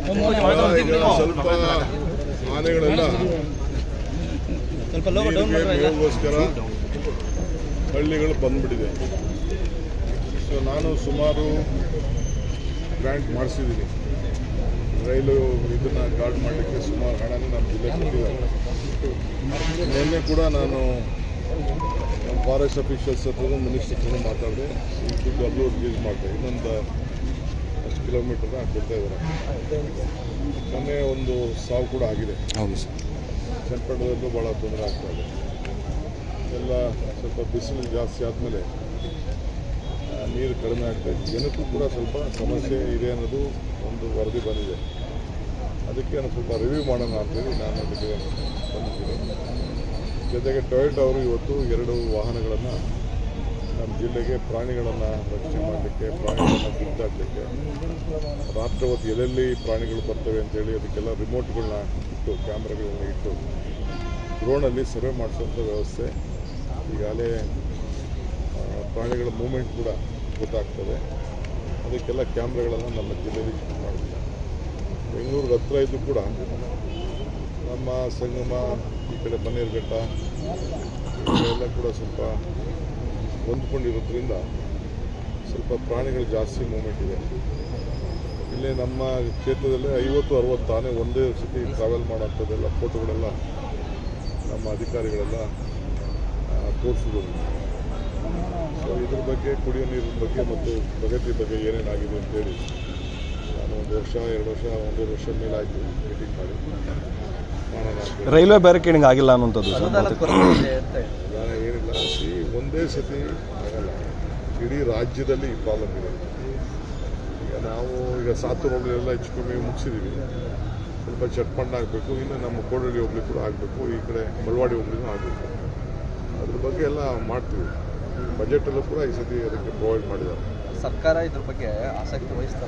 ಸ್ವಲ್ಪ ಆನೆಗಳೆಲ್ಲ ಮೇವಿಗೋಸ್ಕರ ಹಳ್ಳಿಗಳು ಬಂದ್ಬಿಟ್ಟಿದೆ. ಸೊ ನಾನು ಸುಮಾರು ಗ್ರ್ಯಾಂಟ್ ಮಾಡಿಸಿದ್ದೀನಿ. ರೈಲು ಇದನ್ನು ಗಾರ್ಡ್ ಮಾಡಲಿಕ್ಕೆ ಸುಮಾರು ಹಣನ ನಮ್ಮ ಜಿಲ್ಲೆ ಕೊಟ್ಟಿದ್ದಾರೆ. ನಿನ್ನೆ ಕೂಡ ನಾನು ನಮ್ಮ ಫಾರೆಸ್ಟ್ ಅಫಿಷಿಯಲ್ಸ್ ಹತ್ರ ಮಿನಿಸ್ಟರ್ ಹತ್ರ ಮಾತಾಡಿದೆ. ಈ ದುಡ್ಡು ಅಲ್ಲೂ ರಿಲೀಸ್ ಮಾಡಿದೆ. ಇನ್ನೊಂದು ಅಷ್ಟು ಕಿಲೋಮೀಟರ್ನ ಕೊಡ್ತಾ ಇದ್ದಾರೆ. ಮೊನ್ನೆ ಒಂದು ಸಾವು ಕೂಡ ಆಗಿದೆ. ಹೌದು ಸರ್. ಚನ್ನಪಟ್ಟಣದಲ್ಲೂ ಭಾಳ ತೊಂದರೆ ಆಗ್ತಾಯಿದೆ. ಎಲ್ಲ ಸ್ವಲ್ಪ ಬಿಸಿಲು ಜಾಸ್ತಿ ಆದಮೇಲೆ ನೀರು ಕಡಿಮೆ ಆಗ್ತಾಯಿದೆ. ಜನಕ್ಕೂ ಕೂಡ ಸ್ವಲ್ಪ ಸಮಸ್ಯೆ ಇದೆ ಅನ್ನೋದು ಒಂದು ವರದಿ ಬಂದಿದೆ. ಅದಕ್ಕೆ ನಾನು ಸ್ವಲ್ಪ ರಿವ್ಯೂ ಮಾಡೋಣ ಅಂತೇಳಿ ನಾನು ಅದಕ್ಕೆ ಬಂದಿದ್ದೀನಿ. ಜೊತೆಗೆ ಟೊಯೋಟಾ ಅವರು ಇವತ್ತು 2 ವಾಹನಗಳನ್ನು ನಮ್ಮ ಜಿಲ್ಲೆಗೆ ಪ್ರಾಣಿಗಳನ್ನು ರಕ್ಷಣೆ ಮಾಡಲಿಕ್ಕೆ, ಪ್ರಾಣಿಗಳನ್ನು ಕಿತ್ತಾಡಲಿಕ್ಕೆ, ರಾತ್ರಿ ಹೊತ್ತು ಎಲ್ಲೆಲ್ಲಿ ಪ್ರಾಣಿಗಳು ಬರ್ತವೆ ಅಂತೇಳಿ ಅದಕ್ಕೆಲ್ಲ ರಿಮೋಟ್ಗಳನ್ನ ಇಟ್ಟು, ಕ್ಯಾಮ್ರಾಗಳನ್ನ ಇಟ್ಟು ಡ್ರೋನಲ್ಲಿ ಸರ್ವೆ ಮಾಡಿಸುವಂಥ ವ್ಯವಸ್ಥೆ. ಈಗಾಗಲೇ ಪ್ರಾಣಿಗಳ ಮೂಮೆಂಟ್ ಕೂಡ ಗೊತ್ತಾಗ್ತದೆ. ಅದಕ್ಕೆಲ್ಲ ಕ್ಯಾಮ್ರಾಗಳನ್ನು ನಮ್ಮ ಜಿಲ್ಲೆಯಲ್ಲಿ ಶಿಫ್ಟ್ ಮಾಡಿದ್ದೀವಿ. ಬೆಂಗಳೂರಿಗೆ ಹತ್ತಿರ ಇದ್ದು ಕೂಡ ನಮ್ಮ ಸಂಗಮ, ಈ ಕಡೆ ಬನ್ನೇರುಘಟ್ಟ ಎಲ್ಲ ಕೂಡ ಸ್ವಲ್ಪ ಹೊಂದ್ಕೊಂಡಿರೋದ್ರಿಂದ ಸ್ವಲ್ಪ ಪ್ರಾಣಿಗಳು ಜಾಸ್ತಿ ಮೂಮೆಂಟ್ ಇದೆ. ಇಲ್ಲೇ ನಮ್ಮ ಕ್ಷೇತ್ರದಲ್ಲೇ 50-60 ಆನೆ ಒಂದೇ ಸತಿ ಟ್ರಾವೆಲ್ ಮಾಡೋಂಥದ್ದೆಲ್ಲ ಫೋಟೋಗಳೆಲ್ಲ ನಮ್ಮ ಅಧಿಕಾರಿಗಳೆಲ್ಲ ತೋರಿಸಿದ್ರು. ಸೊ ಇದ್ರ ಬಗ್ಗೆ, ಕುಡಿಯೋ ನೀರಿನ ಬಗ್ಗೆ ಮತ್ತು ಪ್ರಗತಿ ಬಗ್ಗೆ ಏನೇನಾಗಿದೆ ಅಂತೇಳಿ ನಾನು 1 ವರ್ಷ, 2 ವರ್ಷ, 1.5 ವರ್ಷ ಮೇಲಾಯಿತು ಮೀಟಿಂಗ್ ಮಾಡಿ ಮಾಡೋಣ. ರೈಲ್ವೆ ಬ್ಯಾರಿಕೇಡಿಂಗ್ ಆಗಿಲ್ಲ ಅನ್ನೋಂಥದ್ದು ಸರ್. ಏನಿಲ್ಲ, ಒಂದೇ ಸತಿ ಆಗಲ್ಲ. ಇಡೀ ರಾಜ್ಯದಲ್ಲಿ ಈ ಪ್ರಾಬ್ಲಮ್ ಇದೆ. ಈಗ ಸಾತೂರು ಹೋಗ್ಲಿಲ್ಲ ಹೆಚ್ಚು ಕಮ್ಮಿ ಮುಗಿಸಿದ್ದೀವಿ. ಸ್ವಲ್ಪ ಚಟ್ಪಣ್ಣ ಆಗಬೇಕು. ಇನ್ನು ನಮ್ಮ ಕೋಡಳ್ಳಿ ಹೋಗ್ಲಿ ಕೂಡ ಆಗಬೇಕು. ಈ ಕಡೆ ಮಳವಾಡಿ ಹೋಗ್ಲಿನೂ ಆಗಬೇಕು. ಅದ್ರ ಬಗ್ಗೆ ಎಲ್ಲ ಮಾಡ್ತೀವಿ. ಬಜೆಟಲ್ಲೂ ಕೂಡ ಈ ಸತಿ ಅದಕ್ಕೆ ಪ್ರೊವೈಡ್ ಮಾಡಿದ್ದಾರೆ. ಸರ್ಕಾರ ಇದ್ರ ಬಗ್ಗೆ ಆಸಕ್ತಿ ವಹಿಸ್ತಾರೆ.